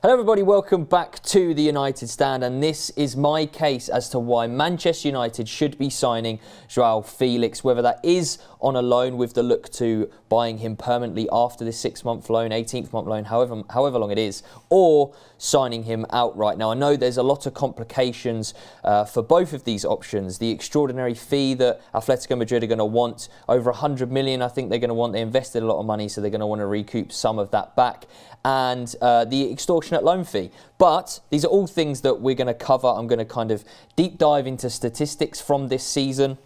Hello everybody, welcome back to the United Stand, and this is my case as to why Manchester United should be signing João Felix, whether that is on a loan with the look to buying him permanently after this 6-month loan, 18th month loan, however long it is, or signing him outright. Now I know there's a lot of complications for both of these options. The extraordinary fee that Atletico Madrid are going to want, over 100 million I think they're going to want. They invested a lot of money, so they're going to want to recoup some of that back, and the extortionate loan fee. But these are all things that we're going to cover. I'm going to kind of deep dive into statistics from this season,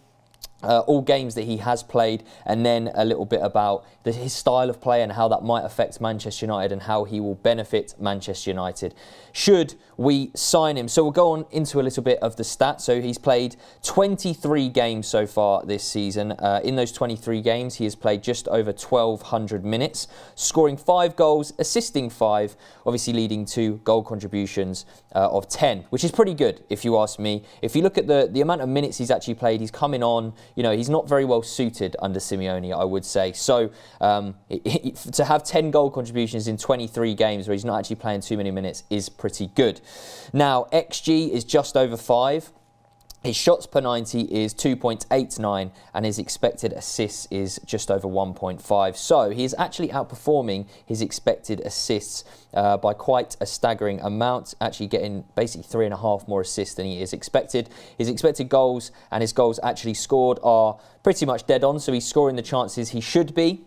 all games that he has played, and then a little bit about his style of play and how that might affect Manchester United and how he will benefit Manchester United should we sign him. So we'll go on into a little bit of the stats. So he's played 23 games so far this season. In those 23 games, he has played just over 1,200 minutes, scoring 5 goals, assisting 5, obviously leading to goal contributions of 10, which is pretty good if you ask me. If you look at the amount of minutes he's actually played, he's coming on, you know, he's not very well suited under Simeone, I would say. So to have 10 goal contributions in 23 games where he's not actually playing too many minutes is pretty good. Now, XG is just over 5. His shots per 90 is 2.89, and his expected assists is just over 1.5. So he is actually outperforming his expected assists by quite a staggering amount, actually getting basically 3.5 more assists than he is expected. His expected goals and his goals actually scored are pretty much dead on, so he's scoring the chances he should be.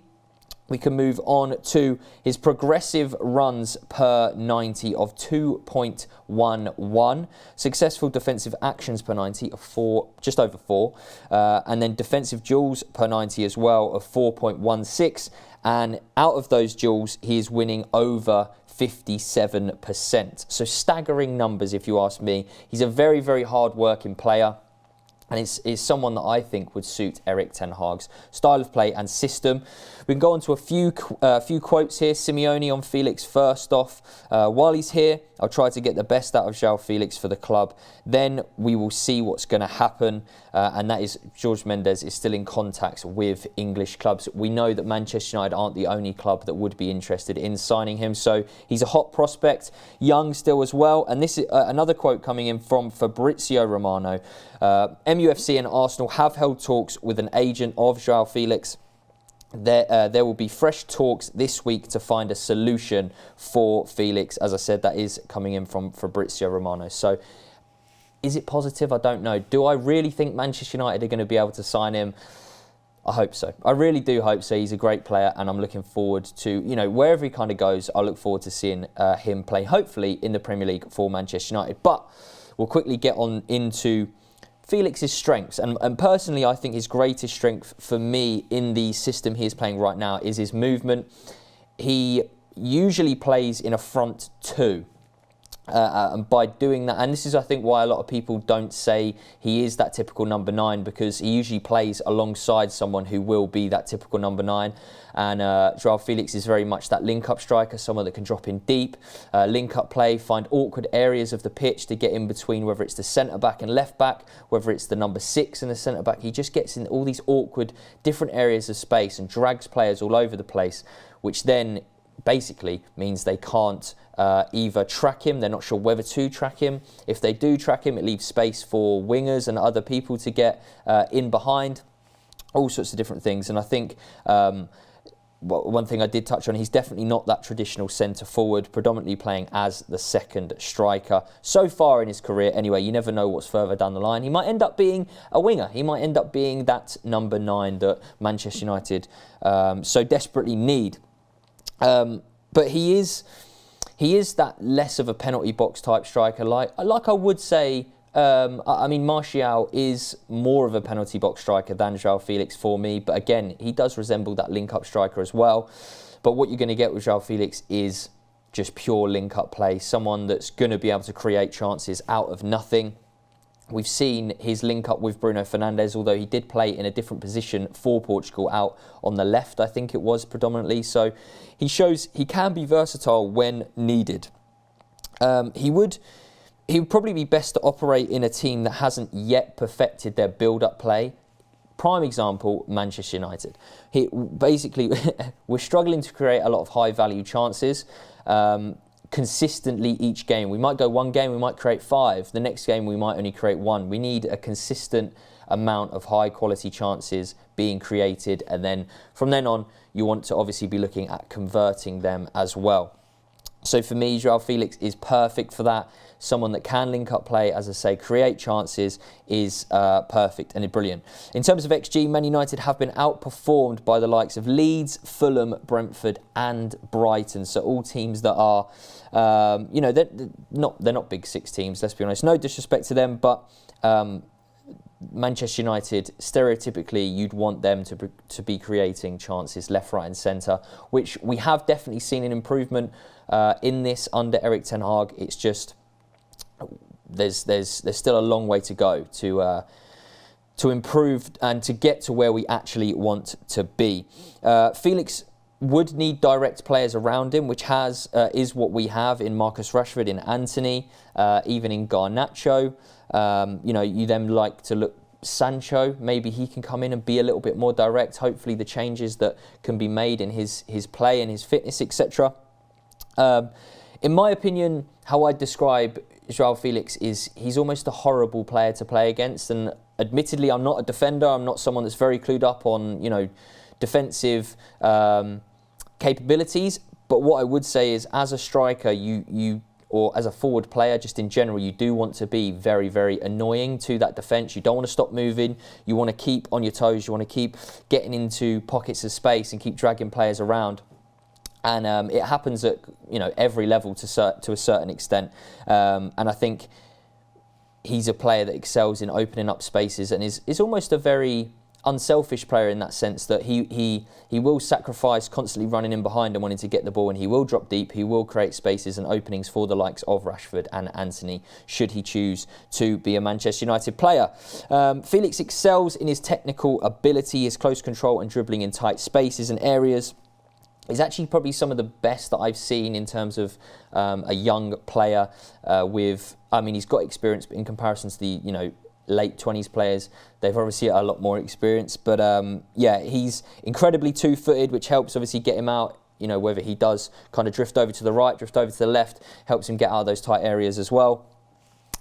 We can move on to his progressive runs per 90 of 2.11. Successful defensive actions per 90 of 4, just over 4. And then defensive duels per 90 as well of 4.16. And out of those duels, he is winning over 57%. So staggering numbers, if you ask me. He's a very, very hard-working player, and is someone that I think would suit Erik ten Hag's style of play and system. We can go on to a few quotes here. Simeone on Felix first off. While he's here, I'll try to get the best out of João Felix for the club. Then we will see what's going to happen. And that is Jorge Mendes is still in contact with English clubs. We know that Manchester United aren't the only club that would be interested in signing him. So he's a hot prospect, young still as well. And this is another quote coming in from Fabrizio Romano. MUFC and Arsenal have held talks with an agent of João Felix. There will be fresh talks this week to find a solution for Felix. As I said, that is coming in from Fabrizio Romano. So is it positive? I don't know. Do I really think Manchester United are going to be able to sign him? I hope so. I really do hope so. He's a great player, and I'm looking forward to, you know, wherever he kind of goes, I look forward to seeing him play, hopefully in the Premier League for Manchester United. But we'll quickly get on into Felix's strengths, and personally I think his greatest strength for me in the system he is playing right now is his movement. He usually plays in a front 2. And by doing that, and this is I think why a lot of people don't say he is that typical number 9, because he usually plays alongside someone who will be that typical number 9. And João Felix is very much that link-up striker, someone that can drop in deep, link-up play, find awkward areas of the pitch to get in between, whether it's the centre-back and left-back, whether it's the number 6 and the centre-back. He just gets in all these awkward different areas of space and drags players all over the place, which then basically means they can't either track him, they're not sure whether to track him. If they do track him, it leaves space for wingers and other people to get in behind, all sorts of different things. And I think one thing I did touch on, he's definitely not that traditional centre forward, predominantly playing as the second striker. So far in his career anyway, you never know what's further down the line. He might end up being a winger. He might end up being that number 9 that Manchester United so desperately need. But he is that less of a penalty box type striker. Like I would say, I mean, Martial is more of a penalty box striker than João Felix for me. But again, he does resemble that link-up striker as well. But what you're going to get with João Felix is just pure link-up play. Someone that's going to be able to create chances out of nothing. We've seen his link up with Bruno Fernandes, although he did play in a different position for Portugal, out on the left, I think it was predominantly. So he shows he can be versatile when needed. He would probably be best to operate in a team that hasn't yet perfected their build-up play. Prime example, Manchester United. Basically, we're struggling to create a lot of high-value chances. consistently each game. We might go one game, we might create 5. The next game, we might only create 1. We need a consistent amount of high quality chances being created, and then from then on, you want to obviously be looking at converting them as well. So for me, Joao Felix is perfect for that. Someone that can link up play, as I say, create chances, is perfect and brilliant. In terms of XG, Man United have been outperformed by the likes of Leeds, Fulham, Brentford and Brighton. So all teams that are, you know, they're not big 6 teams, let's be honest. No disrespect to them, but Manchester United, stereotypically, you'd want them to be creating chances left, right and centre, which we have definitely seen an improvement in this under Erik ten Hag. It's just there's still a long way to go to improve and to get to where we actually want to be. Felix would need direct players around him, which is what we have in Marcus Rashford, in Antony, even in Garnacho. You know, you then like to look Sancho, maybe he can come in and be a little bit more direct. Hopefully the changes that can be made in his play and his fitness, etc. In my opinion, how I describe Joao Felix is he's almost a horrible player to play against. And admittedly, I'm not a defender. I'm not someone that's very clued up on, you know, defensive capabilities. But what I would say is, as a striker, or as a forward player, just in general, you do want to be very, very annoying to that defence. You don't want to stop moving. You want to keep on your toes. You want to keep getting into pockets of space and keep dragging players around. And it happens at, you know, every level to a certain extent. And I think he's a player that excels in opening up spaces and is almost a very unselfish player in that sense, that he will sacrifice constantly running in behind and wanting to get the ball, and he will drop deep, he will create spaces and openings for the likes of Rashford and Antony, should he choose to be a Manchester United player. Felix excels in his technical ability, his close control and dribbling in tight spaces and areas. He's actually probably some of the best that I've seen in terms of a young player I mean, he's got experience, but in comparison to the, you know, late 20s players, they've obviously a lot more experience. But yeah, he's incredibly two-footed, which helps obviously get him out, you know, whether he does kind of drift over to the right, drift over to the left, helps him get out of those tight areas as well.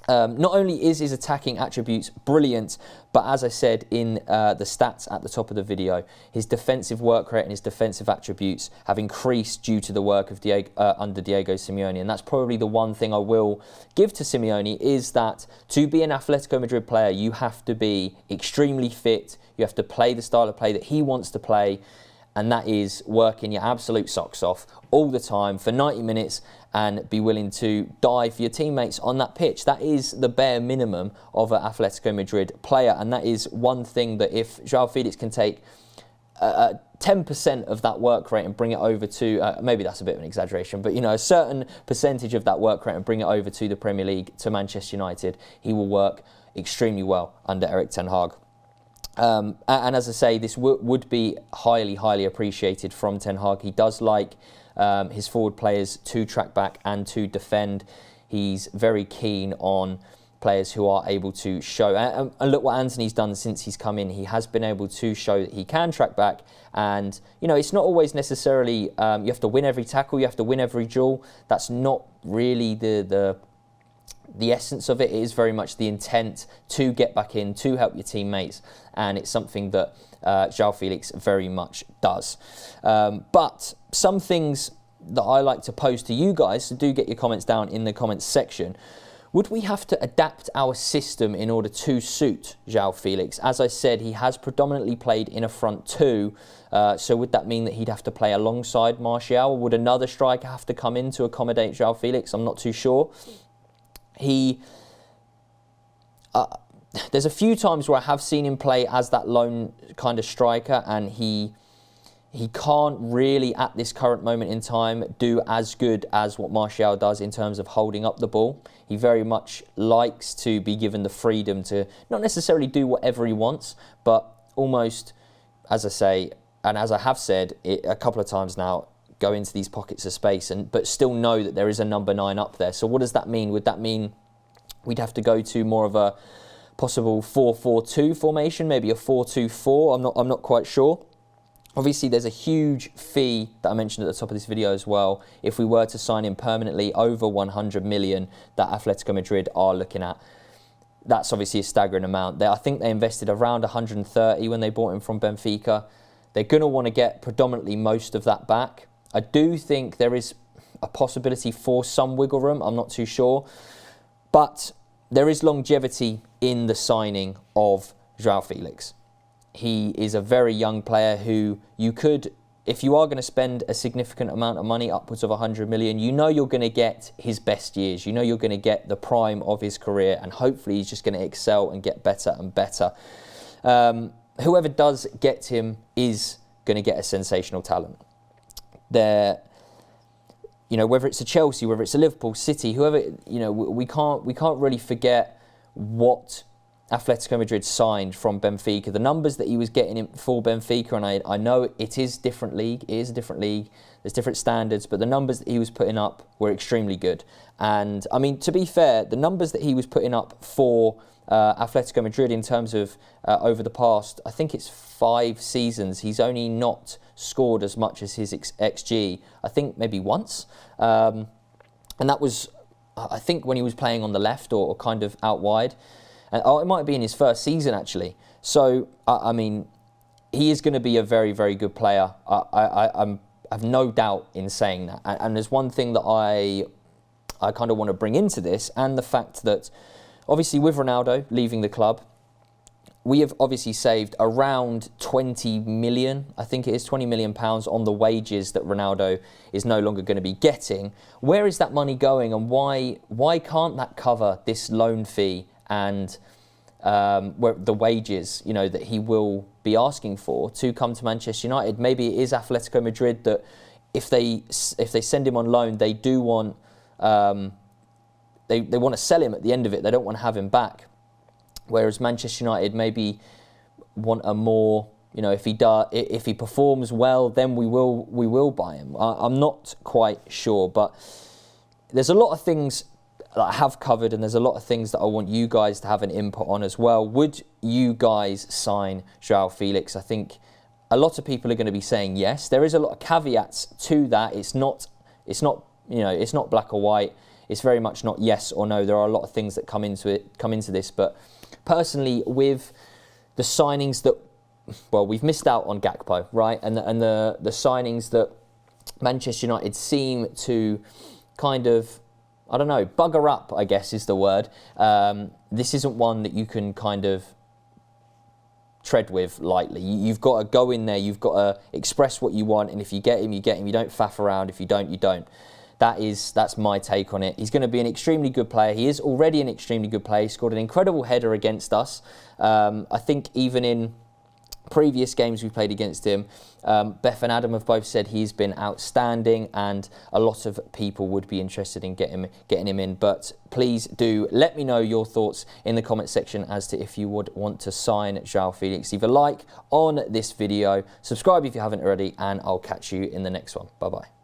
Not only is his attacking attributes brilliant, but as I said in the stats at the top of the video, his defensive work rate and his defensive attributes have increased due to the work of under Diego Simeone. And that's probably the one thing I will give to Simeone, is that to be an Atletico Madrid player, you have to be extremely fit. You have to play the style of play that he wants to play. And that is working your absolute socks off all the time for 90 minutes and be willing to die for your teammates on that pitch. That is the bare minimum of an Atletico Madrid player. And that is one thing that if Joao Felix can take 10% of that work rate and bring it over to, maybe that's a bit of an exaggeration, but, you know, a certain percentage of that work rate and bring it over to the Premier League, to Manchester United, he will work extremely well under Erik ten Hag. And as I say, this would be highly, highly appreciated from Ten Hag. He does like his forward players to track back and to defend. He's very keen on players who are able to show. And look what Antony's done since he's come in. He has been able to show that he can track back. And, you know, it's not always necessarily you have to win every tackle, you have to win every duel. That's not really the essence of it. It is very much the intent to get back in, to help your teammates, and it's something that Joao Felix very much does. But some things that I like to pose to you guys, so do get your comments down in the comments section. Would we have to adapt our system in order to suit Joao Felix? As I said, he has predominantly played in a front two, so would that mean that he'd have to play alongside Martial? Would another striker have to come in to accommodate Joao Felix? I'm not too sure. There's a few times where I have seen him play as that lone kind of striker, and he can't really, at this current moment in time, do as good as what Martial does in terms of holding up the ball. He very much likes to be given the freedom to not necessarily do whatever he wants, but almost, as I say, and as I have said it a couple of times now, go into these pockets of space, but still know that there is a number 9 up there. So what does that mean? Would that mean we'd have to go to more of a possible 4-4-2 formation, maybe a 4-2-4? I'm not quite sure. Obviously, there's a huge fee that I mentioned at the top of this video as well. If we were to sign him permanently, over 100 million that Atletico Madrid are looking at. That's obviously a staggering amount. I think they invested around 130 when they bought him from Benfica. They're going to want to get predominantly most of that back. I do think there is a possibility for some wiggle room. I'm not too sure. But there is longevity in the signing of João Felix. He is a very young player who you could, if you are going to spend a significant amount of money, upwards of 100 million, you know you're going to get his best years. You know you're going to get the prime of his career, and hopefully he's just going to excel and get better and better. Whoever does get him is going to get a sensational talent. Whether it's a Chelsea, whether it's a Liverpool, City, whoever, we can't really forget what Atletico Madrid signed from Benfica. The numbers that he was getting for Benfica, and I know it is a different league, there's different standards, but the numbers that he was putting up were extremely good. And I mean, to be fair, the numbers that he was putting up for Atletico Madrid in terms of over the past, I think it's 5 seasons, he's only not scored as much as his XG, I think maybe once. And that was, I think, when he was playing on the left or kind of out wide. And it might be in his first season, actually. So, I mean, he is going to be a very, very good player. I have no doubt in saying that. And there's one thing that I kind of want to bring into this, and the fact that, obviously, with Ronaldo leaving the club, we have obviously saved around 20 million, I think it is £20 million on the wages that Ronaldo is no longer going to be getting. Where is that money going, and why can't that cover this loan fee and the wages, that he will be asking for to come to Manchester United? Maybe it is Atletico Madrid that if they send him on loan, they do want they want to sell him at the end of it. They don't want to have him back. Whereas Manchester United maybe want a more, if he performs well, then we will buy him. I'm not quite sure, but there's a lot of things that I have covered, and there's a lot of things that I want you guys to have an input on as well. Would you guys sign João Felix? I think a lot of people are going to be saying yes. There is a lot of caveats to that. It's not black or white. It's very much not yes or no. There are a lot of things that come into this. But personally, with the signings that, we've missed out on Gakpo, right? And the signings that Manchester United seem to kind of, I don't know, bugger up, I guess is the word. This isn't one that you can kind of tread with lightly. You've got to go in there, you've got to express what you want, and if you get him, you get him. You don't faff around. If you don't, you don't. That's my take on it. He's going to be an extremely good player. He is already an extremely good player. He scored an incredible header against us. I think even in previous games we played against him, Beth and Adam have both said he's been outstanding, and a lot of people would be interested in getting him in. But please do let me know your thoughts in the comment section as to if you would want to sign João Felix. Leave a like on this video, subscribe if you haven't already, and I'll catch you in the next one. Bye-bye.